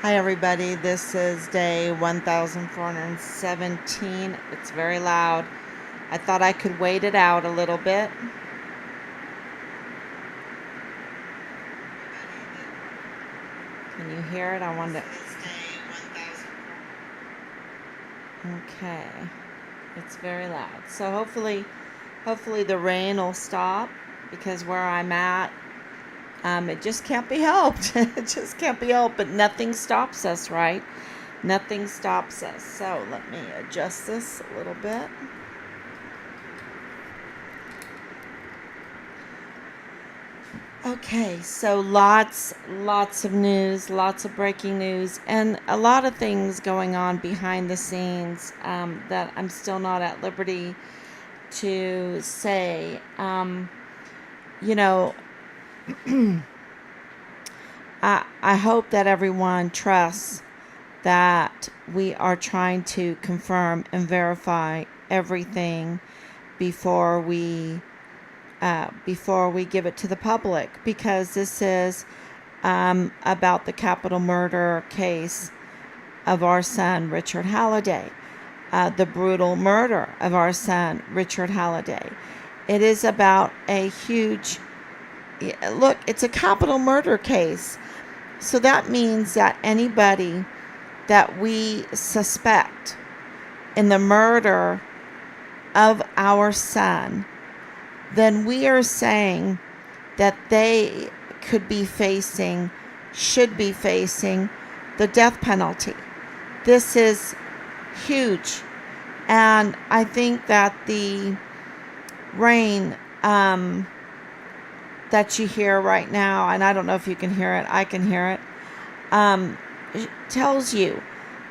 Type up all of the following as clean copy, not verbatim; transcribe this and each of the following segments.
Hi everybody, this is day 1417. It's very loud. I thought I could wait it out a little bit. Can you hear it? I wanted to... Okay. It's very loud. So hopefully the rain will stop, because where I'm at, it just can't be helped. It just can't be helped, but nothing stops us, right? Nothing stops us. So let me adjust this a little bit. Okay, so lots of news, lots of breaking news, and a lot of things going on behind the scenes that I'm still not at liberty to say. You know, I hope that everyone trusts that we are trying to confirm and verify everything before we give it to the public, because this is about the capital murder case of our son Richard Halliday, the brutal murder of our son Richard Halliday. It is about a huge look. It's a capital murder case, so that means that anybody that we suspect in the murder of our son, then we are saying that they should be facing the death penalty. This is huge. And I think that the rain that you hear right now, and I don't know if you can hear it, I can hear it, tells you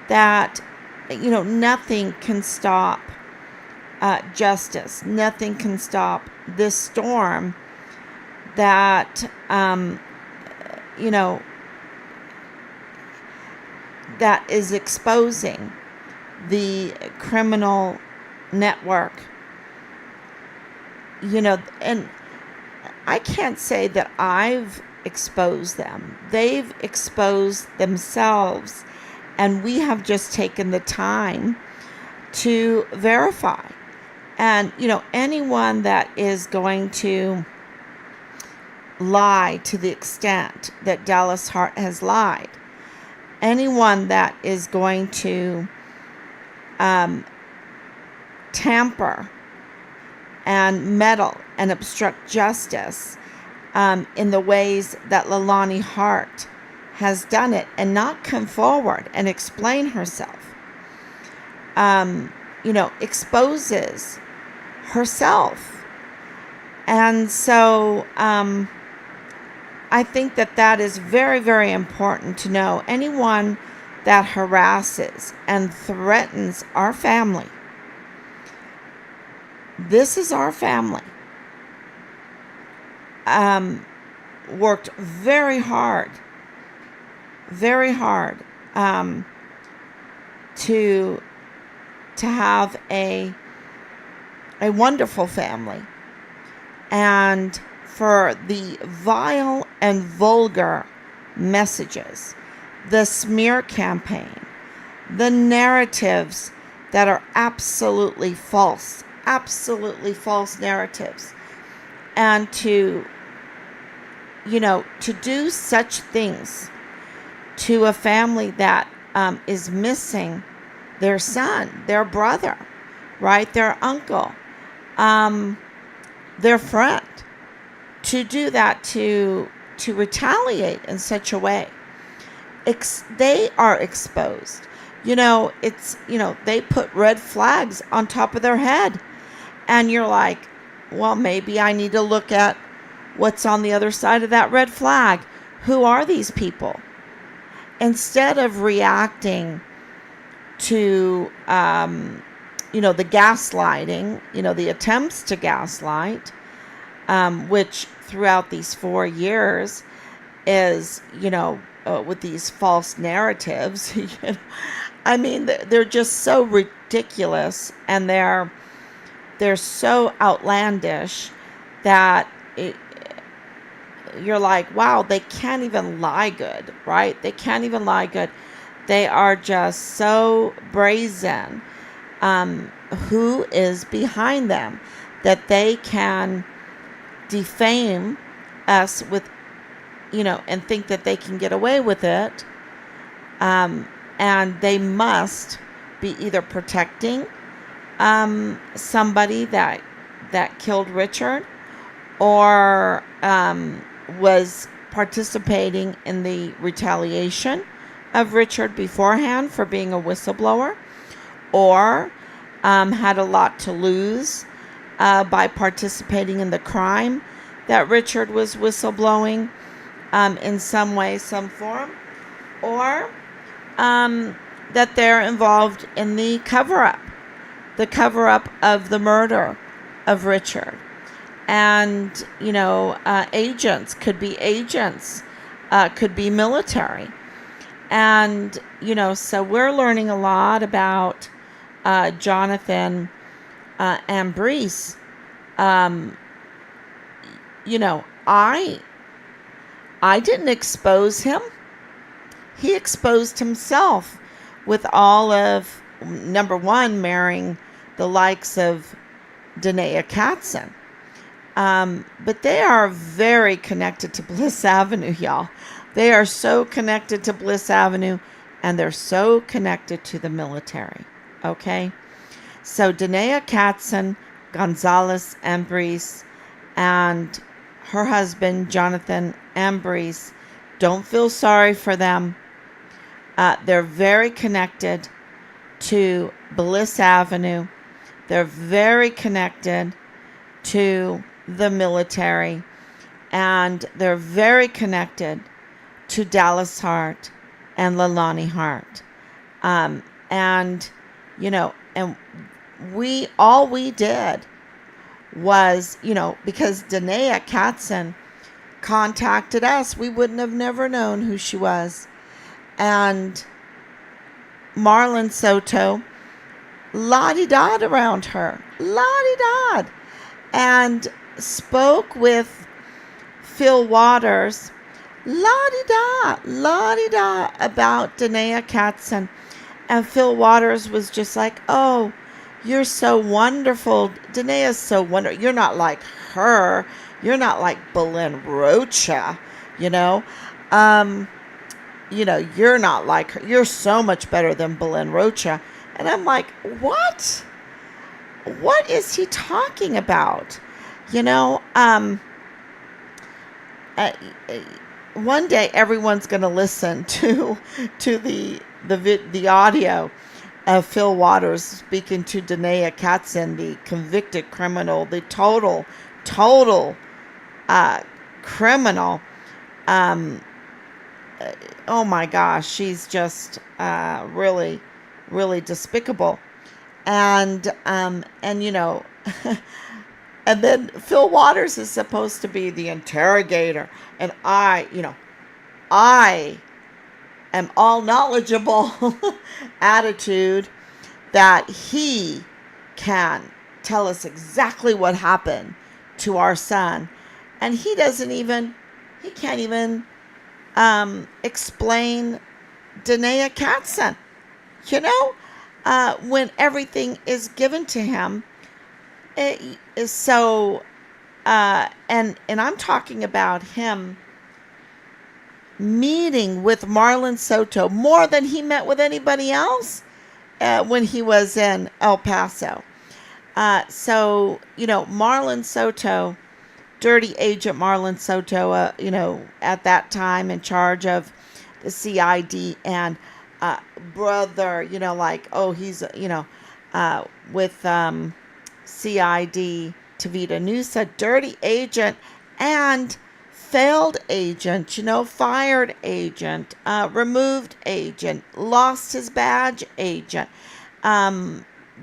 that, nothing can stop justice. Nothing can stop this storm that, that is exposing the criminal network. And I can't say that I've exposed them. They've exposed themselves, and we have just taken the time to verify. And, anyone that is going to lie to the extent that Dallas Hart has lied, anyone that is going to tamper and meddle and obstruct justice in the ways that Leilani Hart has done it, and not come forward and explain herself, exposes herself. And so I think that is very, very important to know. Anyone that harasses and threatens our family, this is our family, worked very hard to have a wonderful family. And for the vile and vulgar messages, the smear campaign, the narratives that are absolutely false narratives, and to do such things to a family that is missing their son, their brother, right, their uncle, their friend, to do that, to retaliate in such a way. They are exposed. They put red flags on top of their head, and you're like, well, maybe I need to look at what's on the other side of that red flag. Who are these people? Instead of reacting to, the gaslighting, the attempts to gaslight, which throughout these 4 years is, with these false narratives, I mean, they're just so ridiculous, and they're so outlandish that you're like, wow, they can't even lie good, right? They can't even lie good. They are just so brazen. Who is behind them that they can defame us with, and think that they can get away with it. And they must be either protecting somebody that killed Richard, or was participating in the retaliation of Richard beforehand for being a whistleblower, or had a lot to lose by participating in the crime that Richard was whistleblowing in some way, some form, or that they're involved in the cover-up of the murder of Richard. And, agents, could be military. And, so we're learning a lot about Jonathan Ambrose. I didn't expose him. He exposed himself with all of, number one, marrying the likes of Danae Katzen. But they are very connected to Bliss Avenue, y'all. They are so connected to Bliss Avenue, and they're so connected to the military. Okay? So Danae Katzen, Gonzalez Ambrose, and her husband, Jonathan Ambrose, don't feel sorry for them. They're very connected to Bliss Avenue. They're very connected to the military, and they're very connected to Dallas Hart and Leilani Hart. And we did was, because Danae Katzen contacted us, we wouldn't have never known who she was. And Marlon Soto la-di-da'd around her, la-di-da'd, and spoke with Phil Waters, la-di-da about Danae Katzen. And Phil Waters was just like, oh, you're so wonderful. Danae is so wonderful. You're not like her. You're not like Belen Rocha, you're not like her. You're so much better than Belen Rocha. And I'm like, what? What is he talking about? One day everyone's going to listen to the audio of Phil Waters speaking to Danae Katzen, the convicted criminal, the total criminal. Oh my gosh, she's just really, really despicable. And and then Phil Waters is supposed to be the interrogator, and I am all knowledgeable attitude that he can tell us exactly what happened to our son, and he can't even explain Danae Katzen, when everything is given to him. So and I'm talking about him meeting with Marlon Soto more than he met with anybody else when he was in El Paso. So Marlon Soto, dirty agent Marlon Soto, at that time in charge of the CID, and brother, he's with CID Tavita Nusa, dirty agent and failed agent, fired agent, removed agent, lost his badge agent.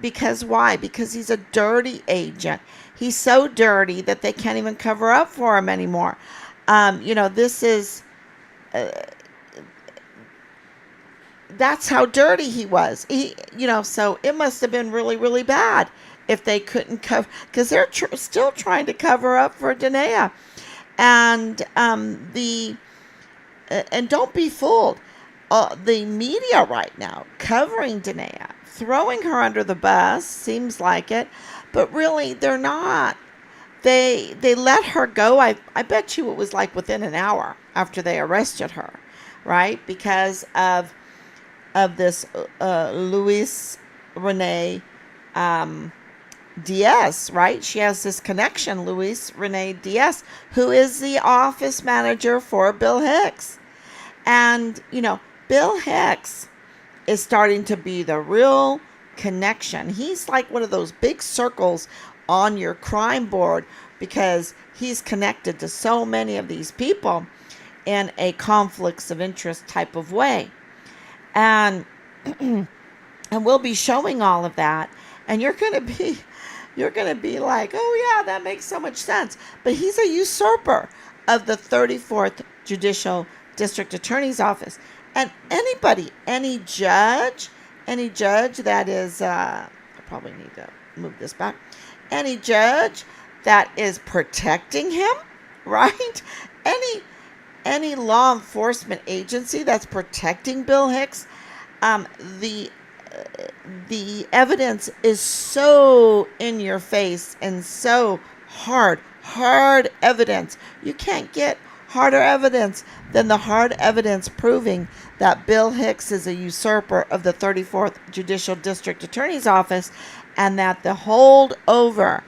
Because why? Because he's a dirty agent. He's so dirty that they can't even cover up for him anymore. This is, that's how dirty he was. So it must have been really, really bad if they couldn't cover, because they're still trying to cover up for Danae. And and don't be fooled. The media right now covering Danae, throwing her under the bus, seems like it, but really they're not. They let her go. I bet you it was like within an hour after they arrested her, right? Because of this Luis Rene Diaz, right? She has this connection, Luis Rene Diaz, who is the office manager for Bill Hicks. And, Bill Hicks is starting to be the real connection. He's like one of those big circles on your crime board because he's connected to so many of these people in a conflicts of interest type of way. And and we'll be showing all of that, and you're going to be like, "Oh yeah, that makes so much sense." But he's a usurper of the 34th Judicial District Attorney's Office. And any judge that is, I probably need to move this back, any judge that is protecting him, right? Any law enforcement agency that's protecting Bill Hicks, the evidence is so in your face and so hard evidence. You can't get harder evidence than the hard evidence proving that Bill Hicks is a usurper of the 34th Judicial District Attorney's Office, and that the holdover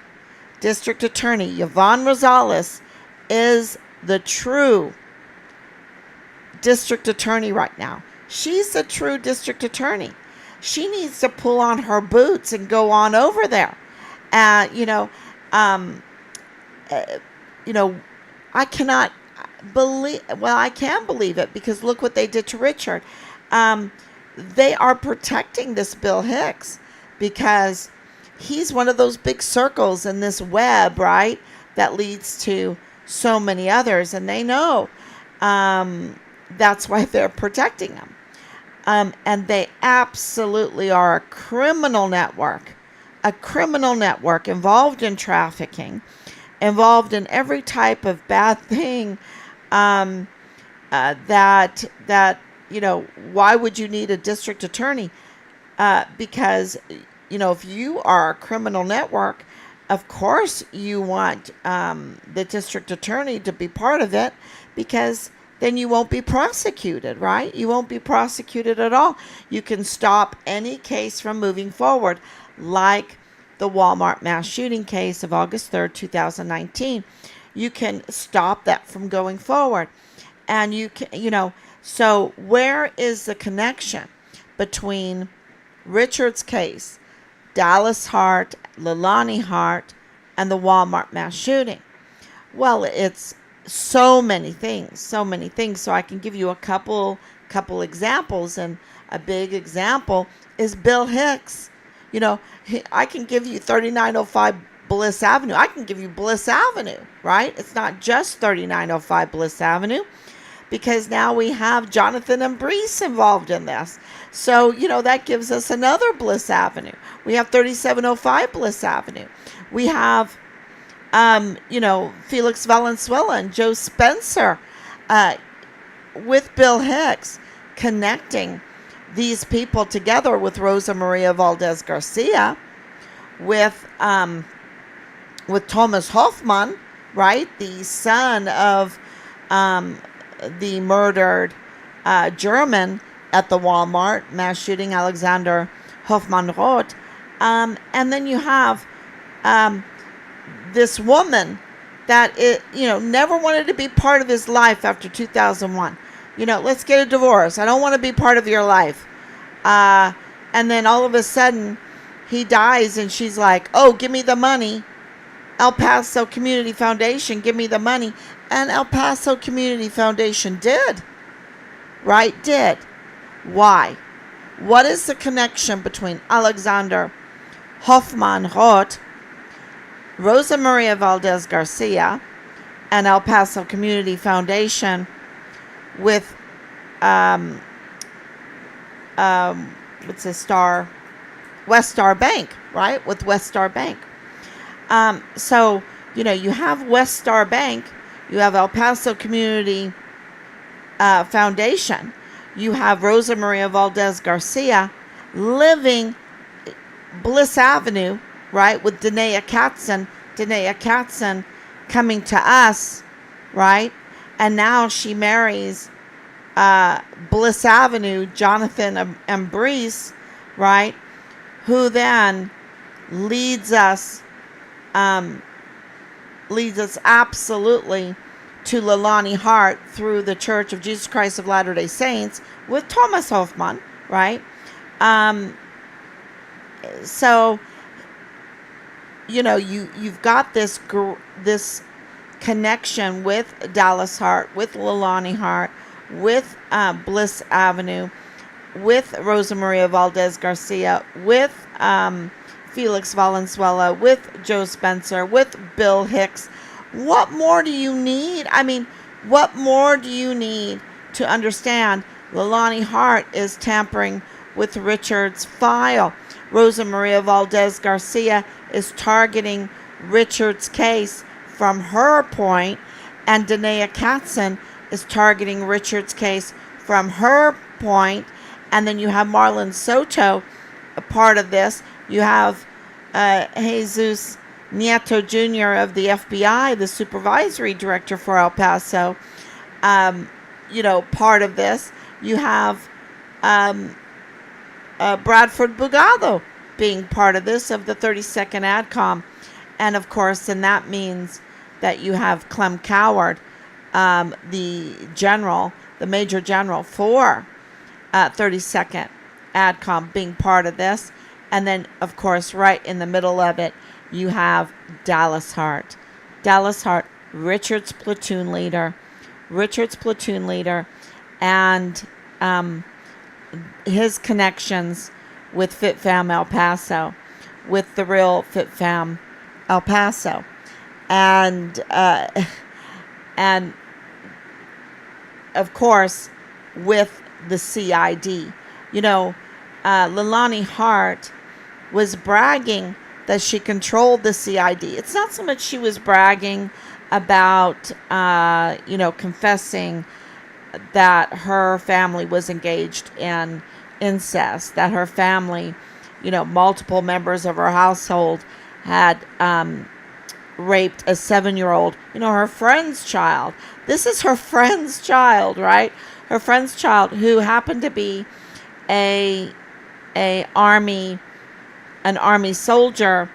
District Attorney, Yvonne Rosales, is the true district attorney right now. She's the true district attorney. She needs to pull on her boots and go on over there. I cannot I can believe it, because look what they did to Richard. They are protecting this Bill Hicks because he's one of those big circles in this web, right, that leads to so many others, and they know that's why they're protecting him. And they absolutely are a criminal network involved in trafficking, involved in every type of bad thing. Why would you need a district attorney? Because, if you are a criminal network, of course you want the district attorney to be part of it, because then you won't be prosecuted, right? You won't be prosecuted at all. You can stop any case from moving forward, like the Walmart mass shooting case of August 3rd, 2019. You can stop that from going forward. And you can, so where is the connection between Richard's case, Dallas Hart, Leilani Hart, and the Walmart mass shooting? Well, it's so many things. So I can give you a couple examples, and a big example is Bill Hicks. I can give you 3905 Bliss Avenue. I can give you Bliss Avenue, right? It's not just 3905 Bliss Avenue, because now we have Jonathan and Brees involved in this. So, that gives us another Bliss Avenue. We have 3705 Bliss Avenue. We have Felix Valenzuela and Joe Spencer with Bill Hicks, connecting these people together with Rosa Maria Valdez Garcia, with Thomas Hoffman, right, the son of the murdered German at the Walmart mass shooting, Alexander Hoffman Roth. And then you have this woman that never wanted to be part of his life after 2001. Let's get a divorce. I don't want to be part of your life. And then all of a sudden he dies, and she's like, "Oh, give me the money. El Paso Community Foundation, give me the money." And El Paso Community Foundation did. Right? Did. Why? What is the connection between Alexander Hoffman Roth, Rosa Maria Valdez Garcia, and El Paso Community Foundation with what's the star? West Star Bank, right? With West Star Bank. So, you have West Star Bank, You have El Paso Community Foundation. You have Rosa Maria Valdez Garcia living Bliss Avenue, right, with Danae Katzen. Danae Katzen coming to us, right? And now she marries Bliss Avenue, Jonathan Ambrose, right? Who then leads us absolutely to Leilani Hart through the Church of Jesus Christ of Latter-day Saints with Thomas Hoffman, right? So, you've got this connection with Dallas Hart, with Leilani Hart, with Bliss Avenue, with Rosa Maria Valdez Garcia, with Felix Valenzuela, with Joe Spencer, with Bill Hicks. What more do you need? I mean, what more do you need to understand? Leilani Hart is tampering with Richard's file. Rosa Maria Valdez Garcia is targeting Richard's case from her point, and Danae Katzen is targeting Richard's case from her point. And then you have Marlon Soto, a part of this. You have Jesus Nieto Jr. of the FBI, the supervisory director for El Paso, part of this. You have Bradford Bugado being part of this, of the 32nd ADCOM. And of course, and that means that you have Clem Coward, the major general for 32nd ADCOM being part of this. And then, of course, right in the middle of it, you have Dallas Hart. Dallas Hart, Richard's platoon leader, and his connections with FitFam El Paso, with the real FitFam El Paso, and of course with the CID. Leilani Hart was bragging that she controlled the CID. It's not so much she was bragging about, confessing that her family was engaged in incest, that her family, multiple members of her household had raped a 7-year-old, her friend's child. This is her friend's child, right? Her friend's child, who happened to be an army soldier,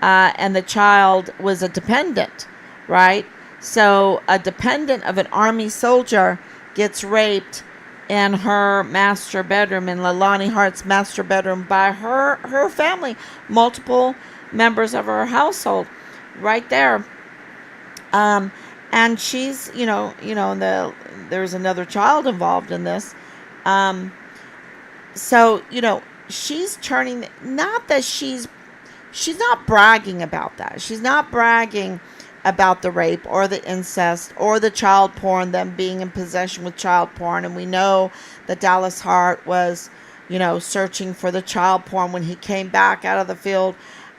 and the child was a dependent, right? So a dependent of an army soldier gets raped in her master bedroom, in Leilani Hart's master bedroom, by her family, multiple members of her household, right there. And she's, there's another child involved in this. So, she's turning, not that she's not bragging about that. She's not bragging about the rape or the incest or the child porn, them being in possession with child porn. And we know that Dallas Hart was, searching for the child porn when he came back out of the field,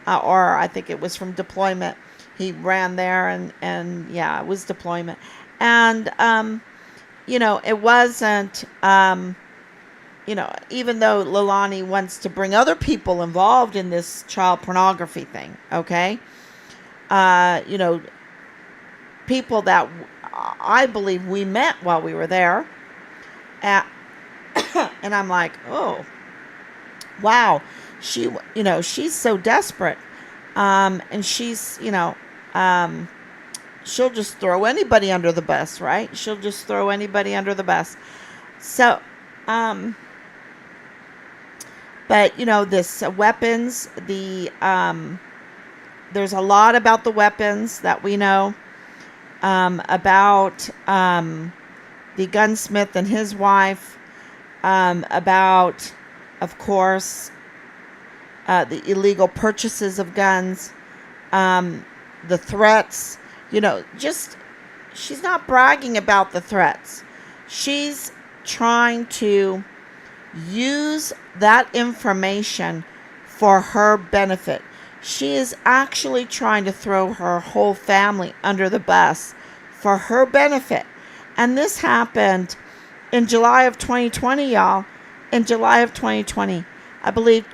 or I think it was from deployment. He ran there and yeah, it was deployment. And, it wasn't, even though Leilani wants to bring other people involved in this child pornography thing, okay? People that I believe we met while we were there. And I'm like, oh, wow. She's so desperate. And she's, she'll just throw anybody under the bus, right? She'll just throw anybody under the bus. So, but, this weapons, there's a lot about the weapons that we know, about the gunsmith and his wife, about, of course, the illegal purchases of guns, the threats, she's not bragging about the threats. She's trying to use that information for her benefit. She is actually trying to throw her whole family under the bus for her benefit. And this happened in July of 2020, y'all. In July of 2020. I believe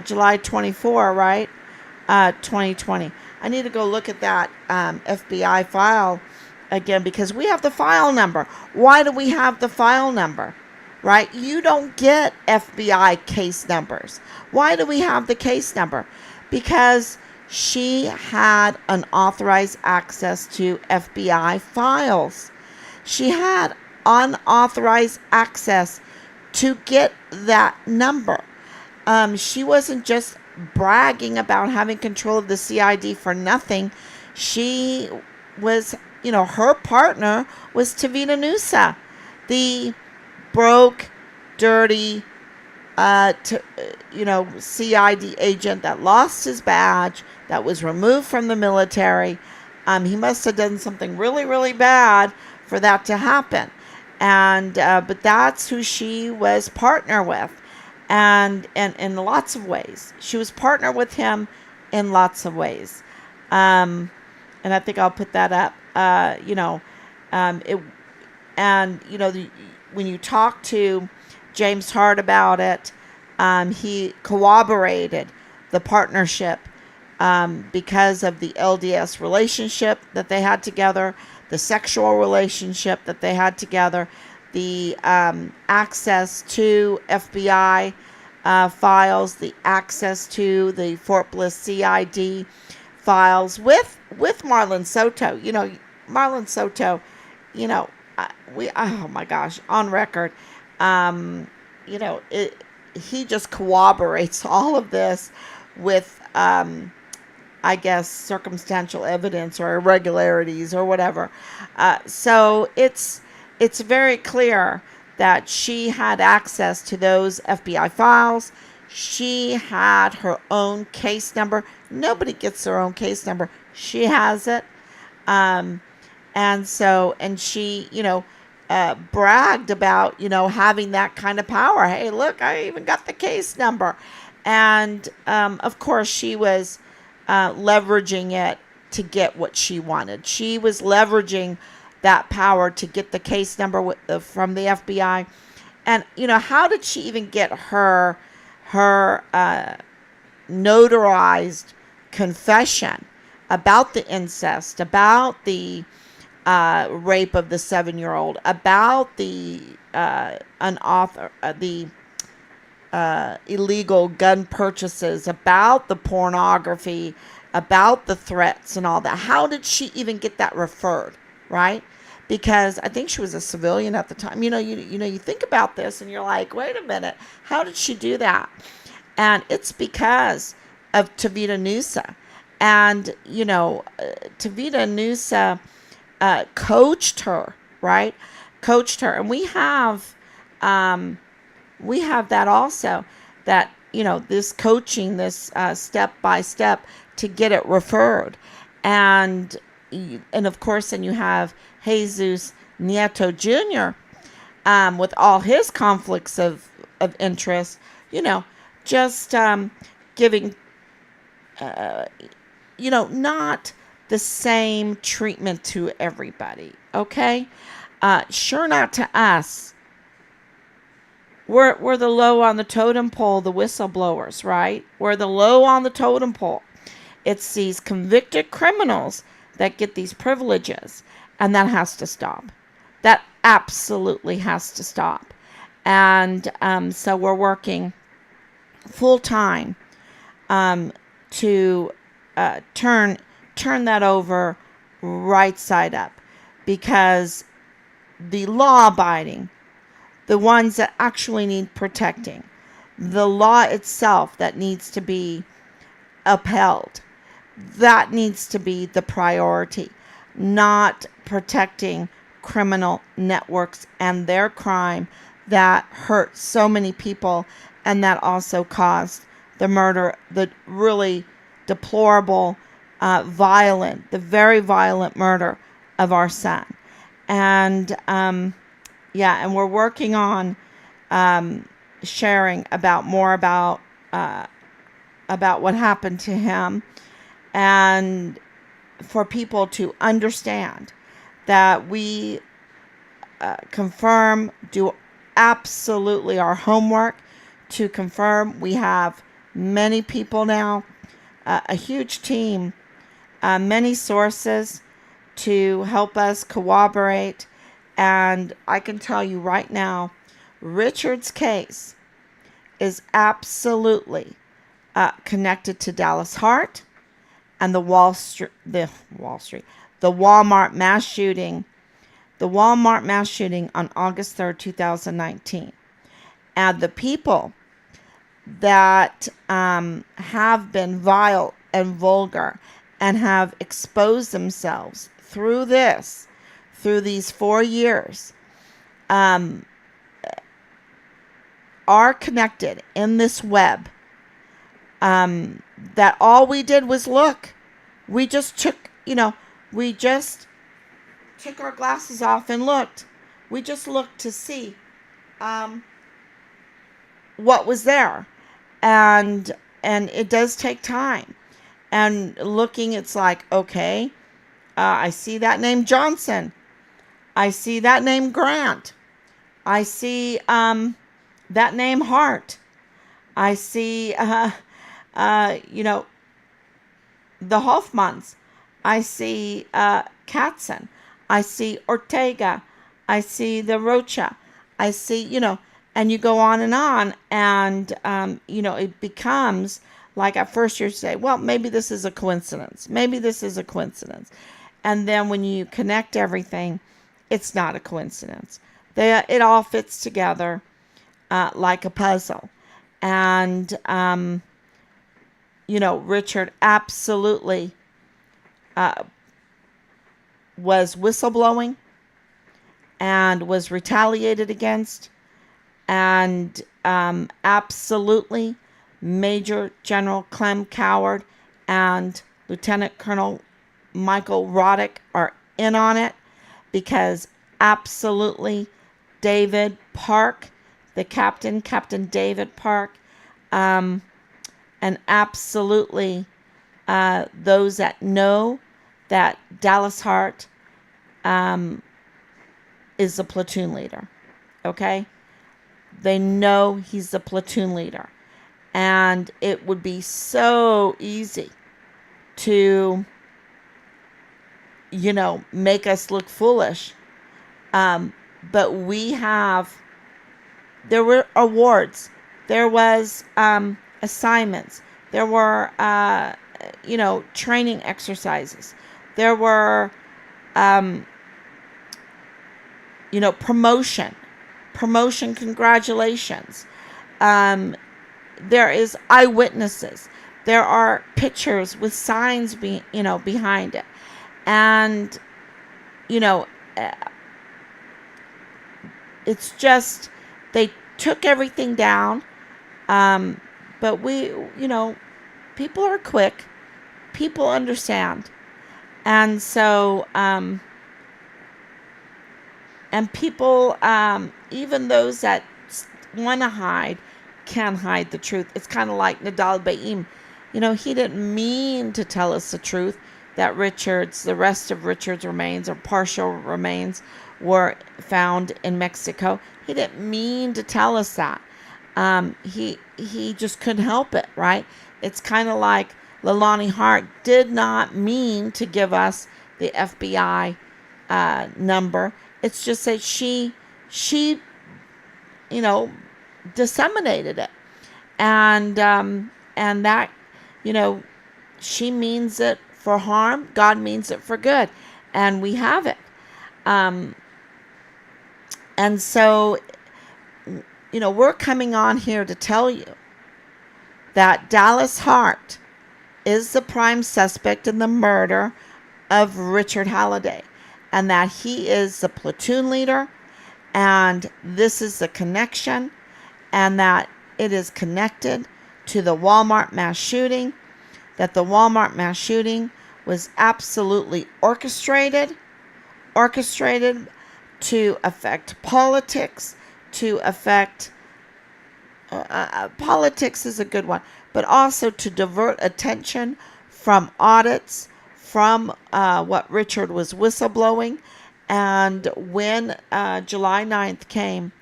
July 24, right? 2020. I need to go look at that FBI file again because we have the file number. Why do we have the file number? Right? You don't get FBI case numbers. Why do we have the case number? Because she had unauthorized access to FBI files. She had unauthorized access to get that number. She wasn't just bragging about having control of the CID for nothing. She was, her partner was Tavita Nusa, the broke, dirty, CID agent that lost his badge, that was removed from the military. He must have done something really, really bad for that to happen. And but that's who she was partner with, and in lots of ways. She was partner with him in lots of ways. And I think I'll put that up. When you talk to James Hart about it, he corroborated the partnership because of the LDS relationship that they had together, the sexual relationship that they had together, the access to FBI files, the access to the Fort Bliss CID files with Marlon Soto. Marlon Soto, oh my gosh, on record, he just corroborates all of this with, I guess, circumstantial evidence or irregularities or whatever. So it's very clear that she had access to those FBI files. She had her own case number. Nobody gets their own case number. She has it. And she, bragged about, having that kind of power. Hey, look, I even got the case number. And, of course, she was leveraging it to get what she wanted. She was leveraging that power to get the case number from the FBI. And, how did she even get her notarized confession about the incest, about the rape of the 7-year-old, about the illegal gun purchases, about the pornography, about the threats and all that? How did she even get that referred, right? Because I think she was a civilian at the time. You think about this and you're like, wait a minute, how did she do that? And it's because of Tavita Nusa. And, Tavita Nusa coached her, right? Coached her. And we have that also, that, this coaching, this step by step to get it referred. And of course, then you have Jesus Nieto Jr. With all his conflicts of interest, just giving, not the same treatment to everybody, okay? Sure, not to us. We're the low on the totem pole, the whistleblowers, right? We're the low on the totem pole. It's these convicted criminals that get these privileges, and that has to stop. That absolutely has to stop. And so we're working full time to turn that over right side up, because the law-abiding, the ones that actually need protecting, the law itself that needs to be upheld, that needs to be the priority, not protecting criminal networks and their crime that hurt so many people and that also caused the murder, the really deplorable, the very violent murder of our son. And and we're working on sharing more about what happened to him, and for people to understand that we confirm, do absolutely our homework to confirm. We have many people now, a huge team, many sources to help us corroborate. And I can tell you right now, Richard's case is absolutely connected to Dallas Hart and the Walmart mass shooting, on August 3rd, 2019. And the people that have been vile and vulgar and have exposed themselves through these 4 years, are connected in this web, that all we did was look. We just took our glasses off and looked. We just looked to see what was there. And it does take time. And looking, it's like, okay, I see that name Johnson. I see that name Grant. I see that name Hart. I see, the Hoffmans. I see Katzen. I see Ortega. I see the Rocha. I see, and you go on, and it becomes like at first you say, well, maybe this is a coincidence. Maybe this is a coincidence. And then when you connect everything, it's not a coincidence. It all fits together like a puzzle. And, Richard absolutely was whistleblowing and was retaliated against. And absolutely Major General Clem Coward and Lieutenant Colonel Michael Roddick are in on it, because absolutely David Park, the Captain David Park, and absolutely those that know that Dallas Hart is the platoon leader. Okay? They know he's the platoon leader. And it would be so easy to, make us look foolish. But there were awards. There was assignments. There were, training exercises. There were, promotion congratulations. There is eyewitnesses. There are pictures with signs behind it. And, it's just, they took everything down. But people are quick. People understand. And so, and people, even those that want to hide, can hide the truth. It's kind of like Nadal Baim. He didn't mean to tell us the truth that the rest of Richard's remains or partial remains were found in Mexico. He didn't mean to tell us that. He just couldn't help it, right? It's kind of like Leilani Hart did not mean to give us the FBI number. It's just that she disseminated it, and that, she means it for harm. God means it for good, and we have it. And so, we're coming on here to tell you that Dallas Hart is the prime suspect in the murder of Richard Halliday, and that he is the platoon leader, and this is the connection, and that it is connected to the Walmart mass shooting, that the Walmart mass shooting was absolutely orchestrated to affect politics, to affect, politics is a good one, but also to divert attention from audits, from what Richard was whistleblowing, And when July 9th came,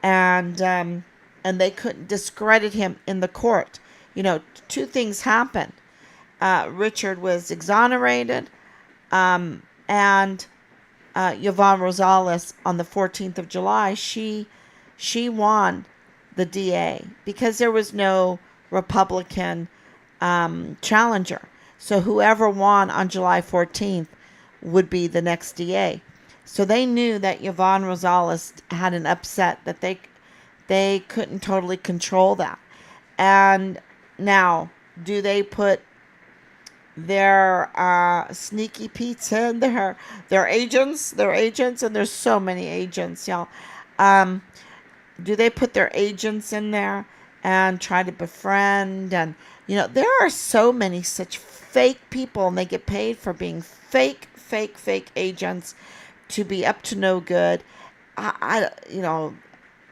and they couldn't discredit him in the court, two things happened. Richard was exonerated, and Yvonne Rosales on the 14th of July, she won the DA because there was no Republican challenger. So whoever won on July 14th would be the next DA. So they knew that Yvonne Rosales had an upset, that they couldn't totally control that. And now, do they put their sneaky Pete's in their agents, and there's so many agents, y'all. Do they put their agents in there and try to befriend? And there are so many such fake people, and they get paid for being fake agents to be up to no good. I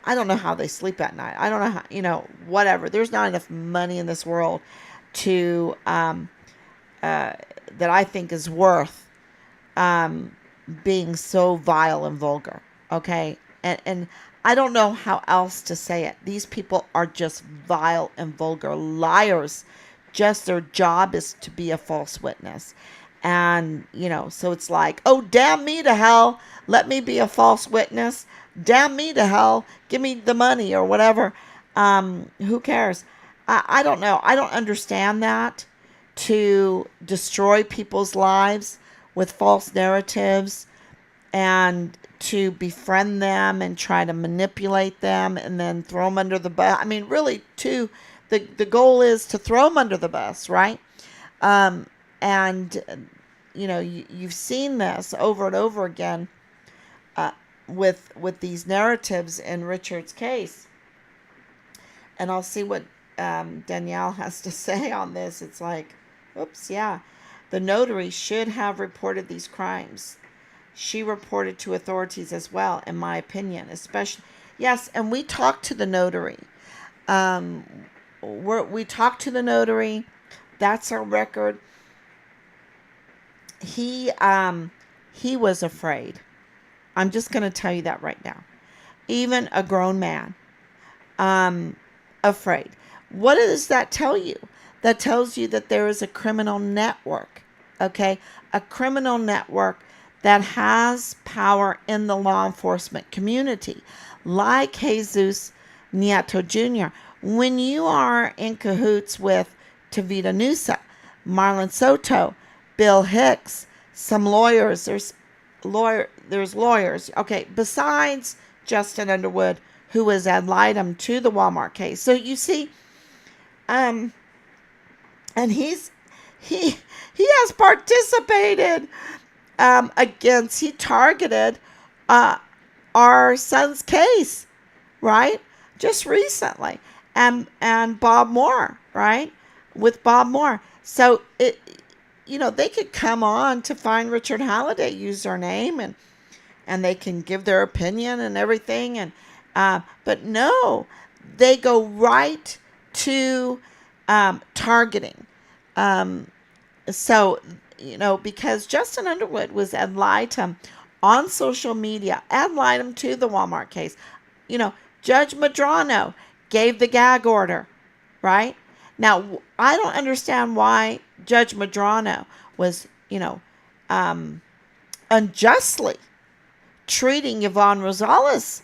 don't know how they sleep at night. I don't know how, whatever. There's not enough money in this world to that I think is worth being so vile and vulgar. Okay, and I don't know how else to say it. These people are just vile and vulgar liars. Just their job is to be a false witness. And, so it's like, oh, damn me to hell. Let me be a false witness. Damn me to hell. Give me the money or whatever. Who cares? I don't know. I don't understand that. To destroy people's lives with false narratives and to befriend them and try to manipulate them and then throw them under the bus. I mean, really, the goal is to throw them under the bus, right? And you've seen this over and over again with these narratives in Richard's case. And I'll see what Danielle has to say on this. It's like, oops, yeah. The notary should have reported these crimes. She reported to authorities as well, in my opinion, especially. Yes, and we talked to the notary. We talked to the notary. That's our record. He was afraid. I'm just going to tell you that right now. Even a grown man, afraid. What does that tell you? That tells you that there is a criminal network, okay? A criminal network that has power in the law enforcement community, like Jesus Nieto Jr. When you are in cahoots with Tavita Nusa, Marlon Soto, Bill Hicks, some lawyers, there's lawyers, okay, besides Justin Underwood, who was ad litem to the Walmart case. So you see, and he has participated he targeted our son's case, right? Just recently. And Bob Moore, right? With Bob Moore. So they could come on to Find Richard Halliday username and they can give their opinion and everything. And but no, they go right to targeting. So, because Justin Underwood was ad litem on social media, ad litem to the Walmart case. Judge Medrano gave the gag order, right? Now, I don't understand why Judge Medrano was, unjustly treating Yvonne Rosales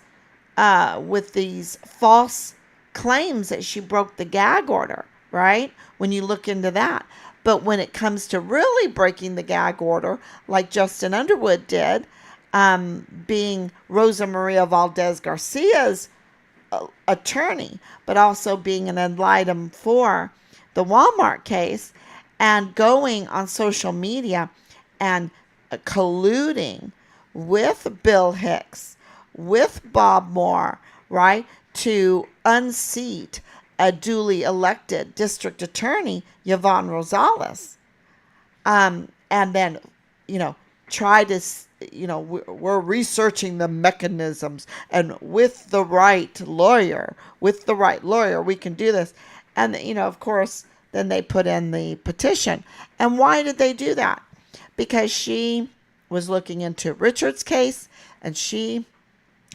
with these false claims that she broke the gag order, right? When you look into that. But when it comes to really breaking the gag order, like Justin Underwood did, being Rosa Maria Valdez Garcia's attorney, but also being an ad litem for the Walmart case, and going on social media and colluding with Bill Hicks, with Bob Moore, right, to unseat a duly elected district attorney, Yvonne Rosales, and then, try to, we're researching the mechanisms, and with the right lawyer, we can do this. And, of course, then they put in the petition. And why did they do that? Because she was looking into Richard's case, and she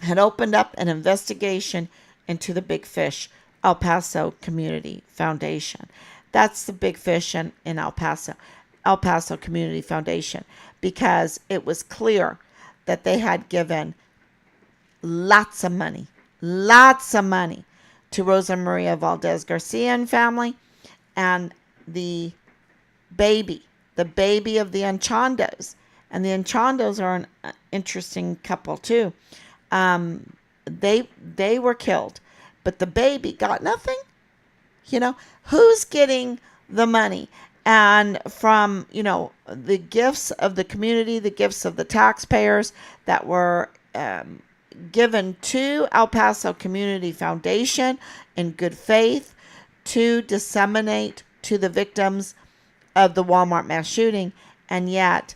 had opened up an investigation into the Big Fish El Paso Community Foundation. That's the Big Fish in El Paso Community Foundation, because it was clear that they had given lots of money to Rosa Maria Valdez Garcia and family, and the the baby of the Enchandos. And the Enchandos are an interesting couple too. They were killed, but the baby got nothing. Who's getting the money? And from, the gifts of the community, the gifts of the taxpayers that were given to El Paso Community Foundation in good faith to disseminate to the victims of the Walmart mass shooting. And yet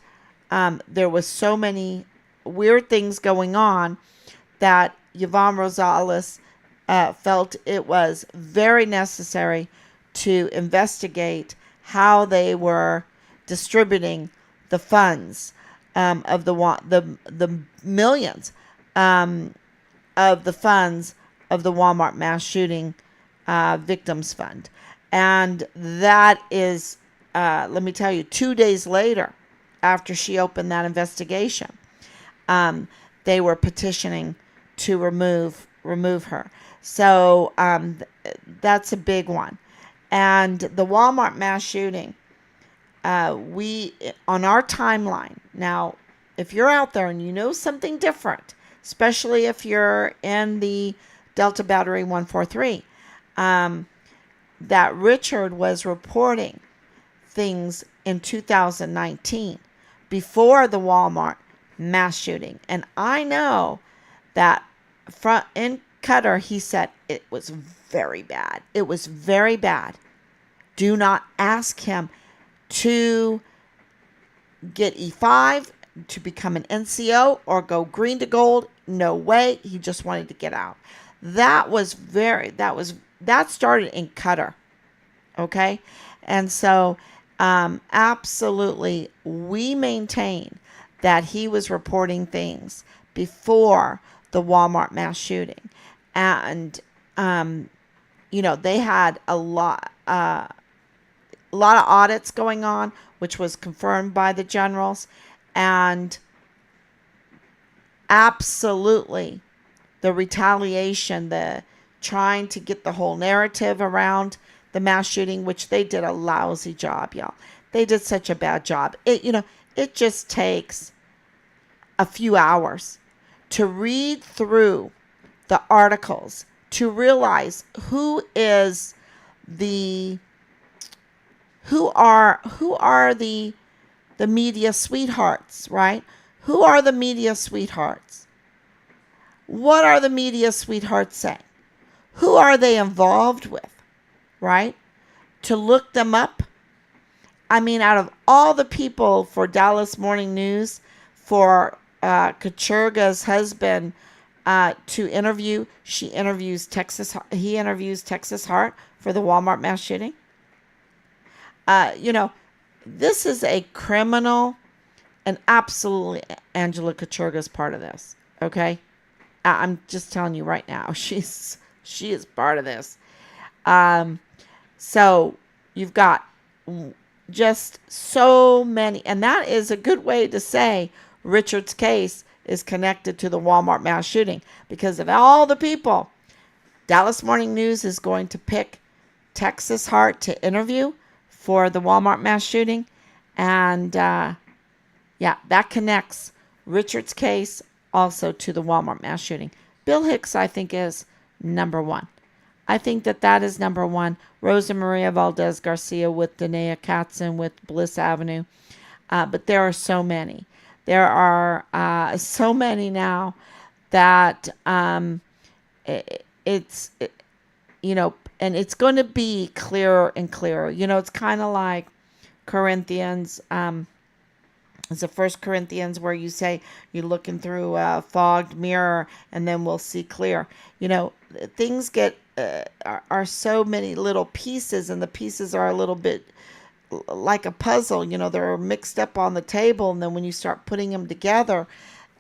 there was so many weird things going on that Yvonne Rosales felt it was very necessary to investigate how they were distributing the funds of the millions of the funds of the Walmart mass shooting victims fund. And that is, let me tell you, 2 days later, after she opened that investigation, they were petitioning to remove her. So that's a big one. And the Walmart mass shooting, we, on our timeline, now, if you're out there and you know something different, especially if you're in the Delta Battery 143, that Richard was reporting things in 2019 before the Walmart mass shooting. And I know that in Qatar, he said it was very bad. It was very bad. Do not ask him to get E5, to become an NCO, or go green to gold. No way. He just wanted to get out. That started in Qatar. Okay. And so, absolutely, we maintain that he was reporting things before the Walmart mass shooting. And, they had a lot of audits going on, which was confirmed by the generals. And absolutely, the retaliation, the trying to get the whole narrative around the mass shooting, which they did a lousy job, y'all. They did such a bad job. It just takes a few hours to read through the articles to realize who are the media sweethearts, right? Who are the media sweethearts? What are the media sweethearts saying? Who are they involved with, right? To look them up. I mean, out of all the people for Dallas Morning News, for Kachurga's husband to interview, he interviews Texas Hart for the Walmart mass shooting. This is a criminal, and absolutely Angela Kachurga's part of this. Okay, I'm just telling you right now, she is part of this. So you've got just so many, and that is a good way to say Richard's case is connected to the Walmart mass shooting, because of all the people Dallas Morning News is going to pick Texas Hart to interview for the Walmart mass shooting. And that connects Richard's case also to the Walmart mass shooting. Bill Hicks, I think, is number one. I think that is number one. Rosa Maria Valdez Garcia with Danae Katzen with Bliss Avenue. But there are so many. There are so many now that and it's going to be clearer and clearer. It's kind of like Corinthians. It's the First Corinthians where you say you're looking through a fogged mirror and then we'll see clear. Things get are so many little pieces, and the pieces are a little bit like a puzzle. They're mixed up on the table, and then when you start putting them together,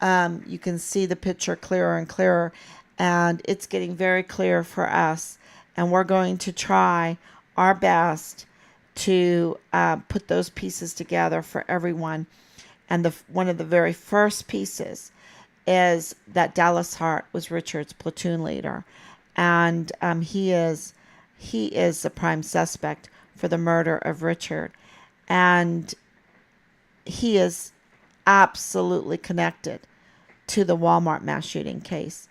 you can see the picture clearer and clearer. And it's getting very clear for us. And we're going to try our best to put those pieces together for everyone. And one of the very first pieces is that Dallas Hart was Richard's platoon leader, and he is the prime suspect for the murder of Richard, and he is absolutely connected to the Walmart mass shooting case,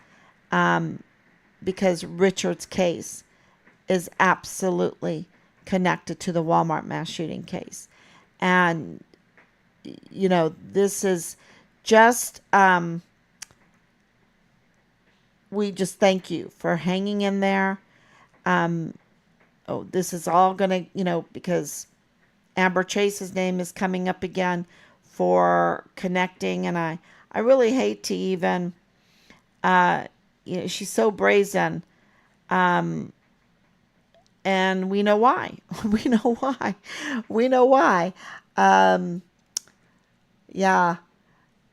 because Richard's case is absolutely connected to the Walmart mass shooting case. And, this is just, we just thank you for hanging in there. This is all going to, because Amber Chase's name is coming up again for connecting. And I really hate to even, she's so brazen. And we know why. We know why. We know why. Yeah.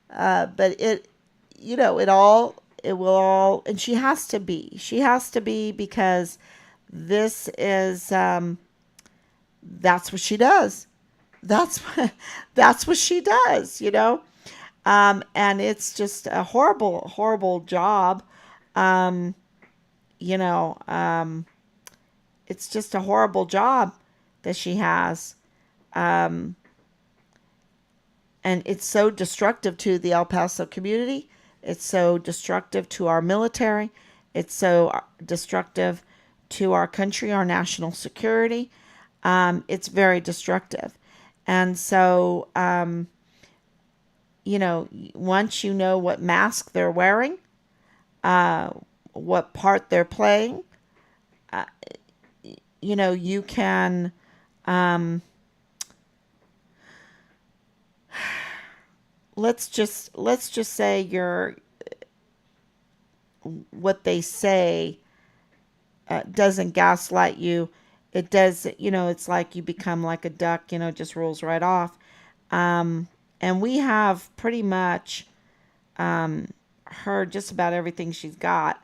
But it will all, and she has to be. She has to be, because this is, that's what she does. That's, that's what she does, and it's just a horrible, horrible job. Um, you know, um, it's just a horrible job that she has. Um, and it's so destructive to the El Paso community. It's so destructive to our military. It's so destructive to our country, our national security. It's very destructive. And so, once you know what mask they're wearing, uh, what part they're playing, uh, you can, um, let's just say you're, what they say doesn't gaslight you. It does, it's like you become like a duck, just rolls right off. Um, and we have pretty much heard just about everything she's got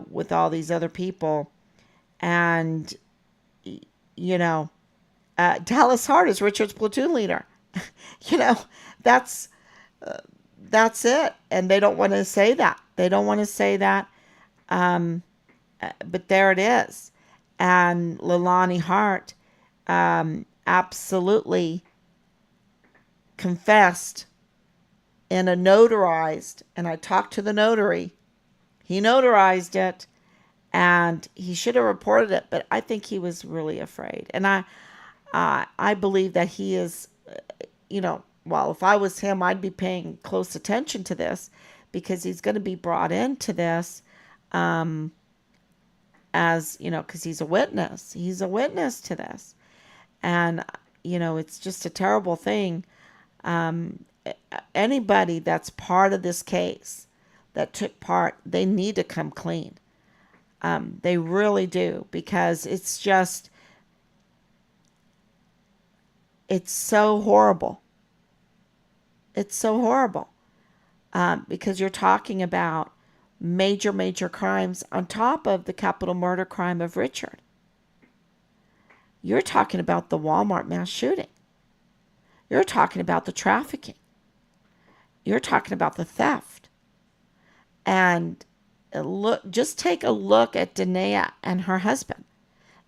with all these other people. And, you know, Dallas Hart is Richard's platoon leader. you know, that's uh, that's it. And they don't want to say that. They don't want to say that. Um, but there it is. And Leilani Hart absolutely confessed in a notarized, and I talked to the notary. He notarized it, and he should have reported it, but I think he was really afraid. And I believe that he is, well, if I was him, I'd be paying close attention to this, because he's going to be brought into this, um, as, because he's a witness. He's a witness to this. And, it's just a terrible thing. Um, Anybody that's part of this case, that took part, they need to come clean. They really do, because it's so horrible. It's so horrible, because you're talking about major, major crimes on top of the capital murder crime of Richard. You're talking about the Walmart mass shooting. You're talking about the trafficking. You're talking about the theft. And just take a look at Danae and her husband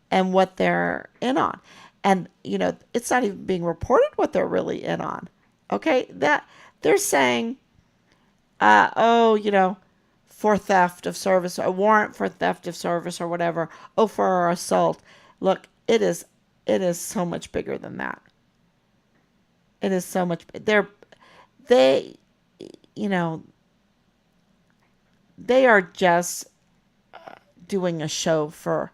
and what they're in on. And, it's not even being reported what they're really in on. Okay? That they're saying, for theft of service, a warrant for theft of service or whatever. Oh, for assault. Look, it is so much bigger than that. It is so much. They, you know, they are just doing a show for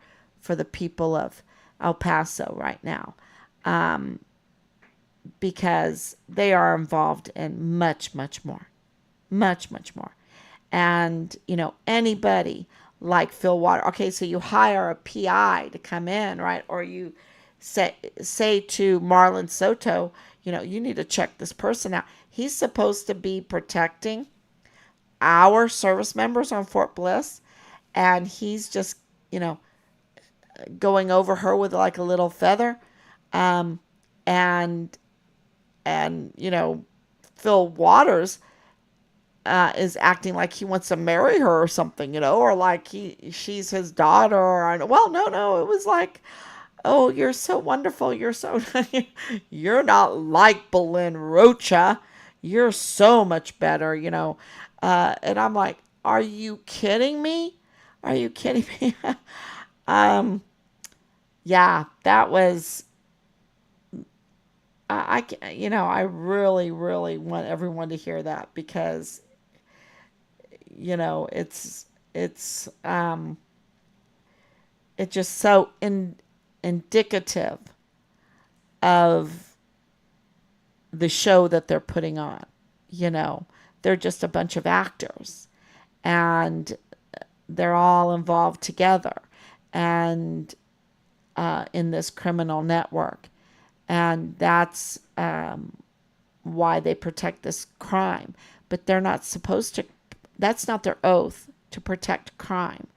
the people of El Paso right now, um, because they are involved in much, much more, much, much more. And anybody like Phil Water. Okay, so you hire a PI to come in, right? Or say to Marlon Soto, you need to check this person out. He's supposed to be protecting our service members on Fort Bliss, and he's just, you know, going over her with like a little feather. Um, and Phil Waters is acting like he wants to marry her or something, or like she's his daughter. Well, no, it was like, oh, you're so wonderful. You're so, you're not like Belen Rocha. You're so much better. And I'm like, are you kidding me? Are you kidding me? um, yeah, that was, I really, really want everyone to hear that because, it's it's just so indicative of the show that they're putting on. You know, they're just a bunch of actors and they're all involved together and in this criminal network. And that's why they protect this crime. But they're not supposed to, that's not their oath to protect crime.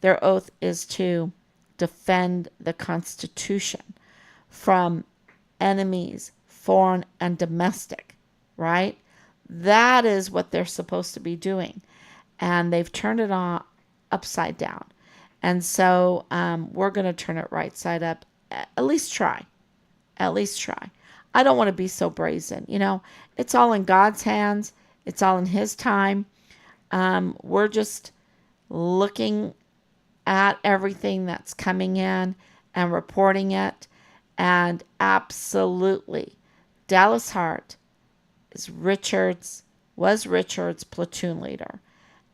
Their oath is to defend the Constitution from enemies, foreign and domestic, right? That is what they're supposed to be doing. And they've turned it on upside down. And so we're going to turn it right side up. At least try. At least try. I don't want to be so brazen. It's all in God's hands. It's all in His time. We're just looking at everything that's coming in and reporting it. And absolutely, Dallas Hart was Richard's platoon leader.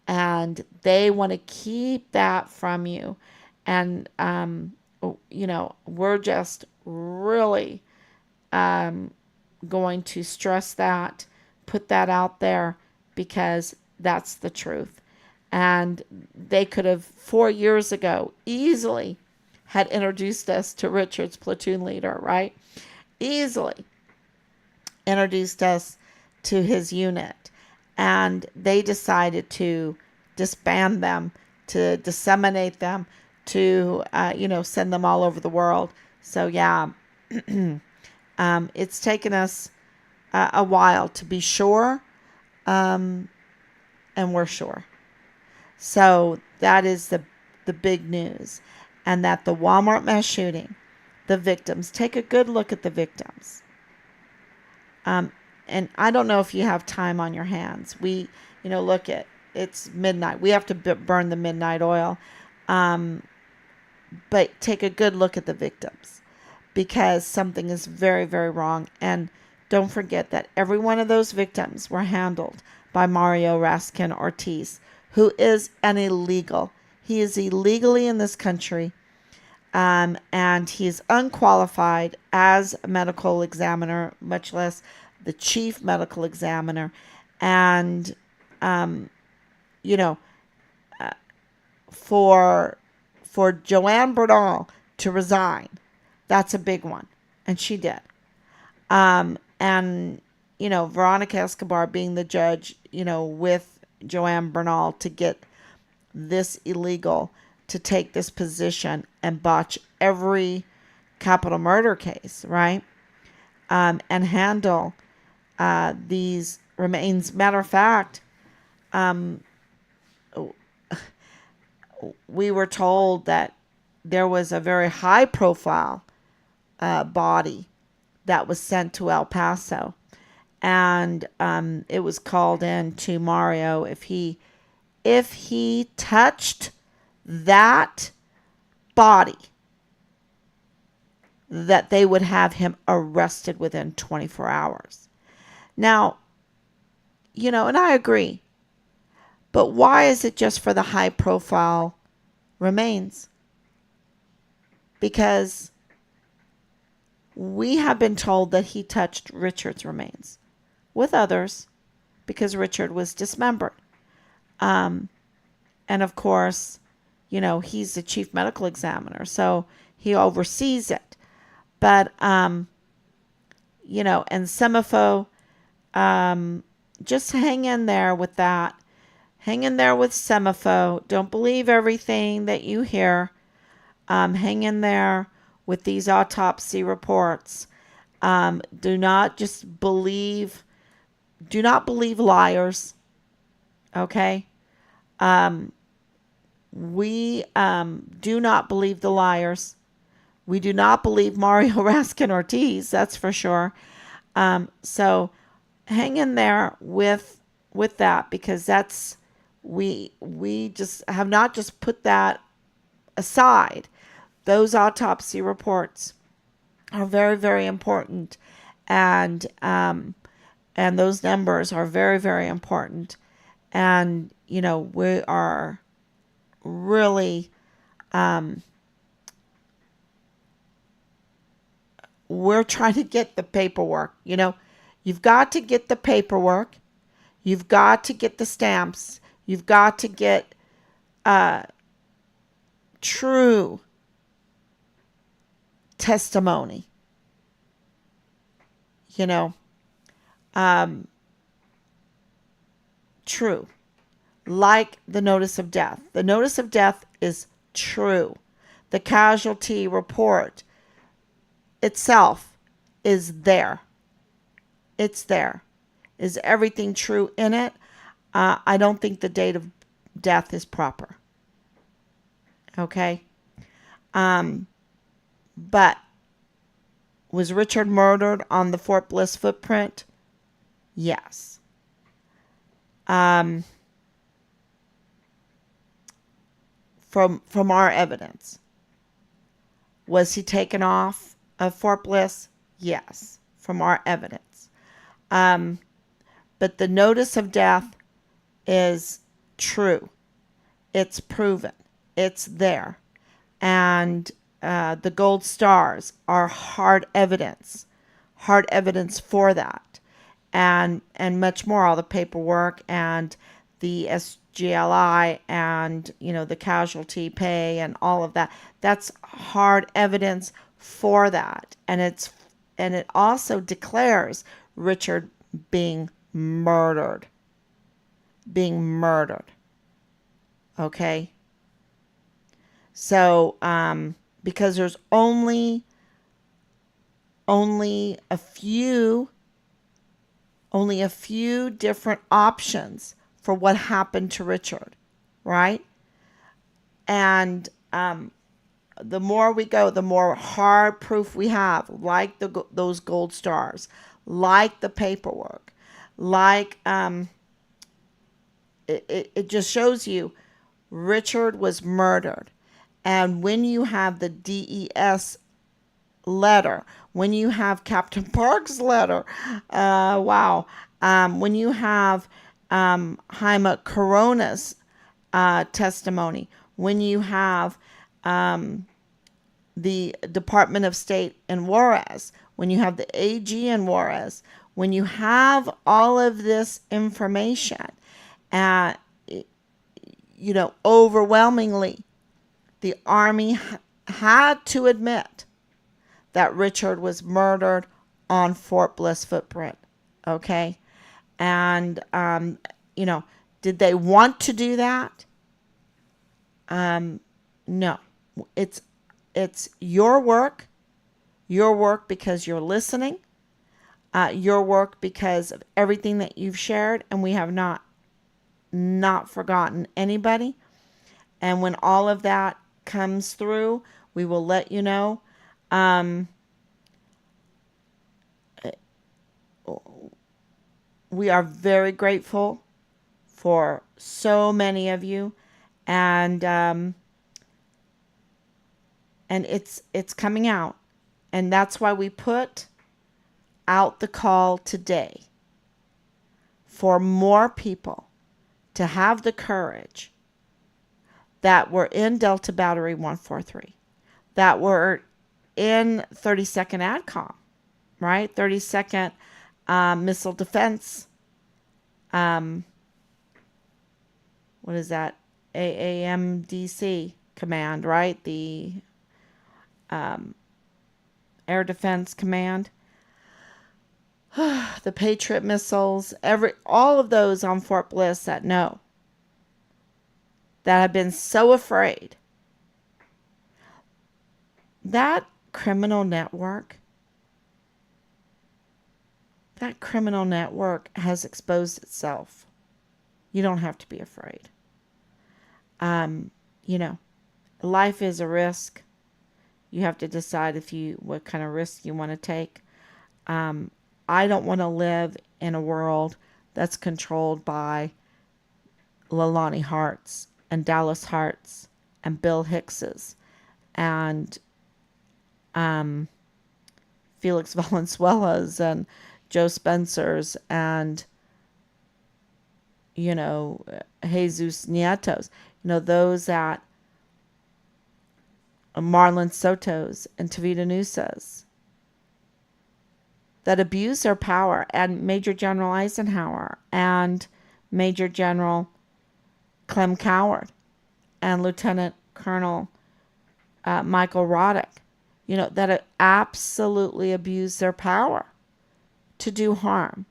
And they want to keep that from you. And, we're just really going to stress that, put that out there because that's the truth. And they could have 4 years ago easily had introduced us to Richard's platoon leader, right? Easily introduced us to his unit. And they decided to disband them, to disseminate them, to, send them all over the world. So, yeah, it's taken us a while to be sure, and we're sure. So that is the big news. And that the Walmart mass shooting, the victims, take a good look at the victims. And I don't know if you have time on your hands. Look it's midnight. We have to burn the midnight oil. But take a good look at the victims because something is very, very wrong. And don't forget that every one of those victims were handled by Mario Raskin Ortiz, who is an illegal. He is illegally in this country, and he is unqualified as a medical examiner, much less the chief medical examiner. And, you know, for Joanne Bernal to resign, that's a big one, and she did. And Veronica Escobar being the judge, with Joanne Bernal to get this illegal to take this position and botch every capital murder case, right? And handle these remains. Matter of fact, we were told that there was a very high profile body that was sent to El Paso. And it was called in to Mario if he touched that body, that they would have him arrested within 24 hours. Now, and I agree. But why is it just for the high profile remains? Because we have been told that he touched Richard's remains with others because Richard was dismembered. And of course, he's the chief medical examiner, so he oversees it. But, and Semifo, just hang in there with that. Hang in there with Semifo. Don't believe everything that you hear. Hang in there with these autopsy reports. Do not just believe, do not believe liars. Okay? We do not believe the liars. We do not believe Mario Raskin Ortiz, that's for sure. So hang in there with that, because that's we just have not just put that aside. Those autopsy reports are very, very important, and those numbers are very, very important. And we are really we're trying to get the paperwork. You've got to get the paperwork. You've got to get the stamps. You've got to get true testimony. True. Like the notice of death. The notice of death is true. The casualty report itself is there. It's there. Is everything true in it? I don't think the date of death is proper. Okay? But was Richard murdered on the Fort Bliss footprint? Yes. From our evidence. Was he taken off of Fort Bliss? Yes, from our evidence. But the notice of death is true. It's proven. It's there. And the gold stars are hard evidence for that. And much more, all the paperwork and the SGLI and, the casualty pay and all of that. That's hard evidence for that. And it also declares Richard being murdered. Okay? So, because there's only a few different options for what happened to Richard, right? And the more we go, the more hard proof we have, like those gold stars, like the paperwork, like it just shows you Richard was murdered. And when you have the DES letter, when you have Captain Park's letter, wow, when you have Jaime Corona's testimony, when you have the Department of State in Juarez, when you have the AG in Juarez, when you have all of this information, overwhelmingly, the Army had to admit that Richard was murdered on Fort Bliss footprint. Okay? And, did they want to do that? No. It's your work because you're listening, your work because of everything that you've shared, and we have not forgotten anybody. And when all of that comes through, we will let you know. We are very grateful for so many of you, and it's coming out, and that's why we put out the call today for more people to have the courage that were in Delta Battery 143, that were in 32nd ADCOM, right? 32nd Missile Defense. What is that? AAMDC command, right? The Air Defense Command, the Patriot missiles, all of those on Fort Bliss that know, that have been so afraid. That criminal network has exposed itself. You don't have to be afraid. You know, life is a risk. You have to decide what kind of risk you want to take. I don't want to live in a world that's controlled by Leilani Harts and Dallas Harts and Bill Hickses and Felix Valenzuela's and Joe Spencer's and, Jesus Nietos. Those that Marlon Soto's and Tavita Nussa's that abuse their power, and Major General Eisenhower and Major General Clem Coward and Lieutenant Colonel Michael Roddick, that absolutely abuse their power to do harm,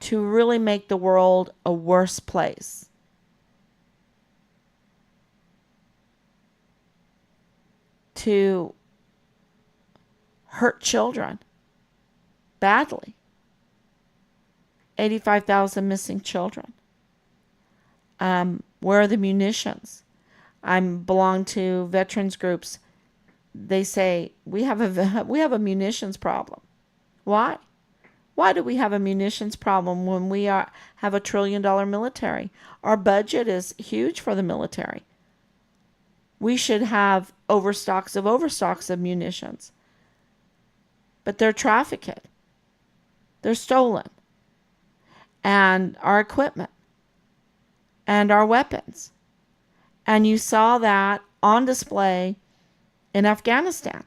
to really make the world a worse place. To hurt children badly. 85,000 missing children. Where are the munitions? I belong to veterans groups. They say we have a munitions problem. Why? Why do we have a munitions problem when we have a $1 trillion military? Our budget is huge for the military. We should have overstocks of munitions. But they're trafficked. They're stolen. And our equipment. And our weapons. And you saw that on display in Afghanistan.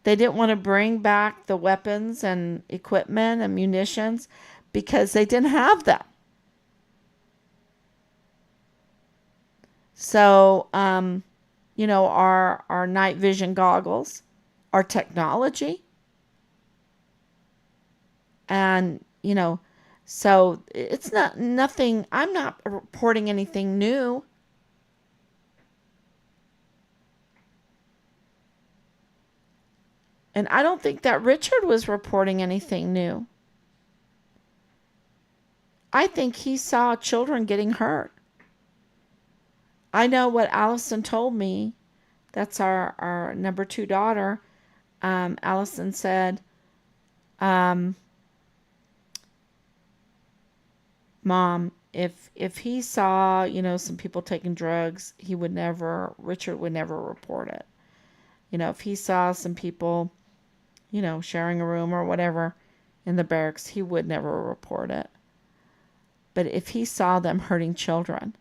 They didn't want to bring back the weapons and equipment and munitions because they didn't have them. So, our night vision goggles, our technology, and, so it's nothing, I'm not reporting anything new. And I don't think that Richard was reporting anything new. I think he saw children getting hurt. I know what Allison told me. That's our number 2 daughter. Allison said, Mom, if he saw, some people taking drugs, Richard would never report it. If he saw some people, sharing a room or whatever in the barracks, he would never report it. But if he saw them hurting children,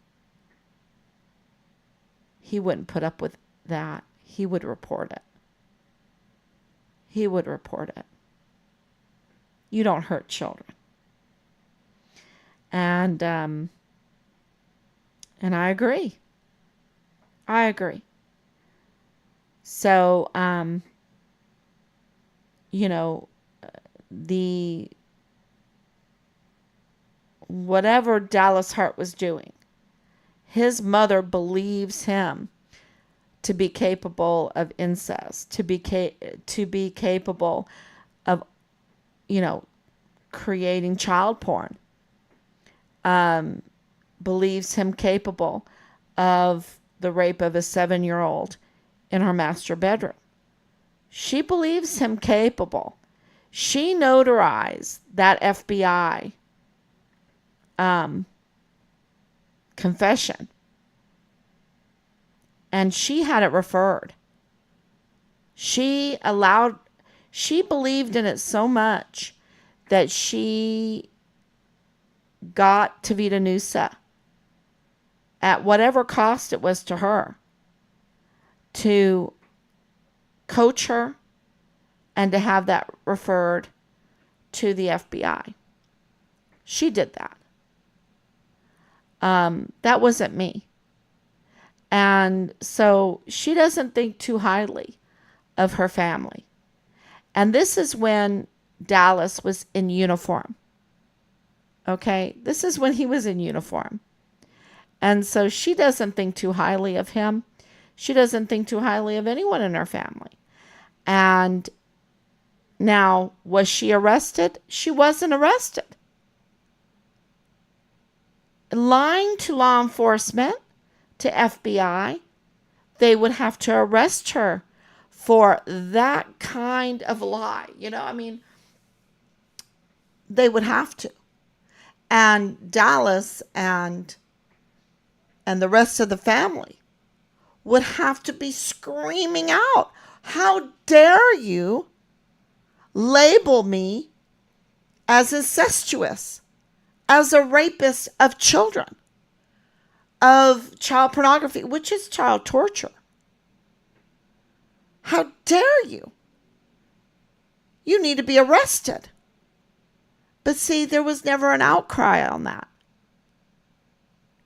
he wouldn't put up with that. He would report it. He would report it. You don't hurt children. And I agree. I agree. So, whatever Dallas Hart was doing, his mother believes him to be capable of incest, to be capable of, creating child porn. Believes him capable of the rape of a 7-year-old in her master bedroom. She believes him capable. She notarized that FBI confession. And she had it referred. She believed in it so much that she got Tavita Nussa, at whatever cost it was to her, to coach her and to have that referred to the FBI. She did that. That wasn't me. And so she doesn't think too highly of her family. And this is when Dallas was in uniform. Okay? This is when he was in uniform. And so she doesn't think too highly of him. She doesn't think too highly of anyone in her family. And now, was she arrested? She wasn't arrested. Lying to law enforcement, to FBI, they would have to arrest her for that kind of lie. They would have to. And Dallas and the rest of the family would have to be screaming out, "How dare you label me as incestuous, as a rapist of children, of child pornography, which is child torture? How dare you? You need to be arrested." But see, there was never an outcry on that.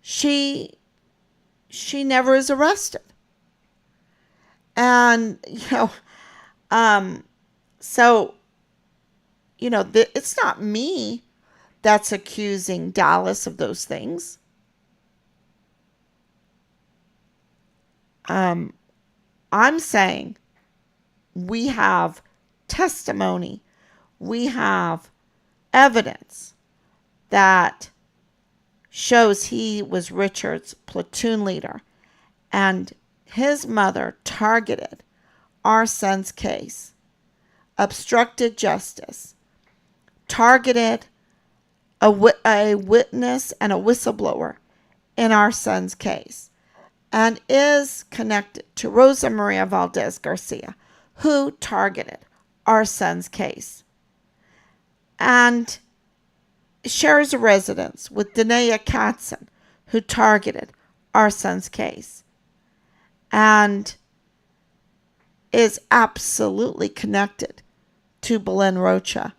She never is arrested. And, so, it's not me that's accusing Dallas of those things. I'm saying we have testimony, we have evidence that shows he was Richard's platoon leader, and his mother targeted our son's case, obstructed justice, targeted a witness and a whistleblower in our son's case, and is connected to Rosa Maria Valdez Garcia, who targeted our son's case, and shares a residence with Danae Katzen, who targeted our son's case, and is absolutely connected to Belen Rocha,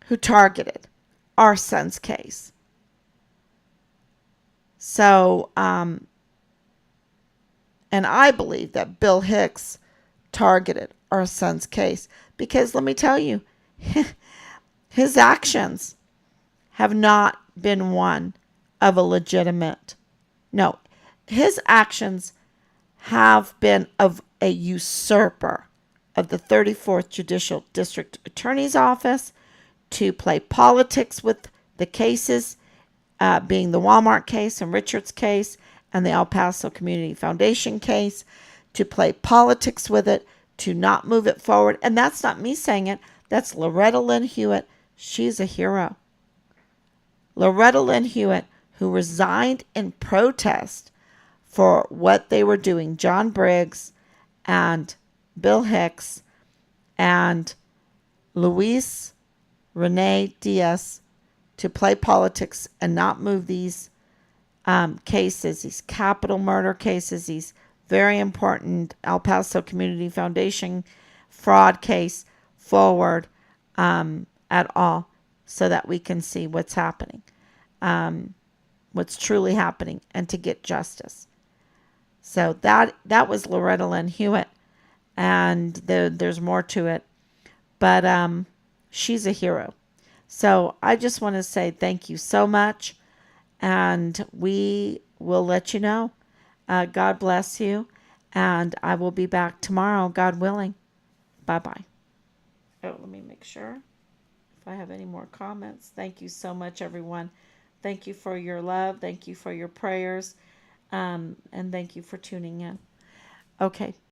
who targeted our son's case. So, and I believe that Bill Hicks targeted our son's case, because let me tell you, his actions have not been one of a legitimate. No, his actions have been of a usurper of the 34th Judicial District Attorney's Office to play politics with the cases, being the Walmart case and Richard's case and the El Paso Community Foundation case, to play politics with it, to not move it forward. And that's not me saying it. That's Loretta Lynn Hewitt. She's a hero. Loretta Lynn Hewitt, who resigned in protest for what they were doing, John Briggs and Bill Hicks and Luis Renee Diaz, to play politics and not move these cases, these capital murder cases, these very important El Paso Community Foundation fraud case forward at all, so that we can see what's happening, what's truly happening, and to get justice. So that was Loretta Lynn Hewitt, and there's more to it, but she's a hero. So I just want to say thank you so much, and we will let you know. God bless you, and I will be back tomorrow, God willing. Bye-bye. Oh, let me make sure if I have any more comments. Thank you so much, everyone. Thank you for your love. Thank you for your prayers, and thank you for tuning in. Okay.